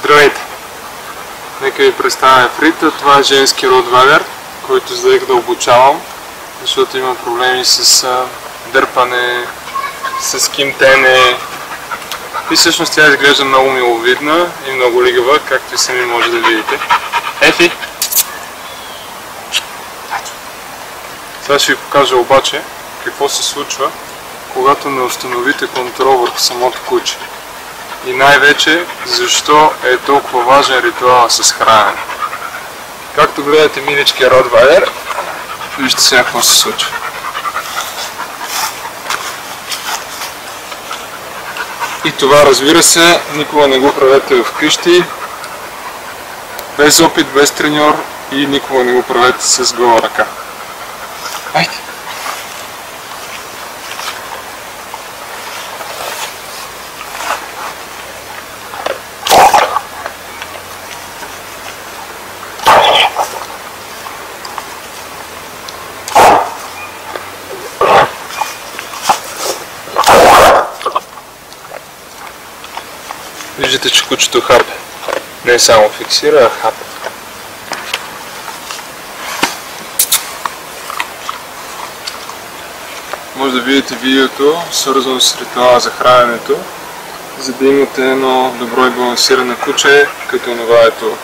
Здравейте! Нека ви представя Фрита. Това е женски ротвейлер, който взех да обучавам, защото има проблеми с дърпане, с кимтене. И всъщност тя изглежда много миловидна и много лигава, както и сами може да видите. Ефи! Сега ще ви покажа обаче какво се случва, когато не установите контрол върху самото куче. И най-вече защо е толкова важен ритуал с хранене. Както гледате миличкия ротвейлер, вижте сега какво се случва. И това, разбира се, никога не го правете вкъщи, без опит, без треньор и никога не го правете с гола ръка. Айде! Виждате, че кучето хапе. Не само фиксира, а хапе. Може да видите видеото, свързано с ритуала за храненето, за да имате едно добро и балансирано куче, като това ето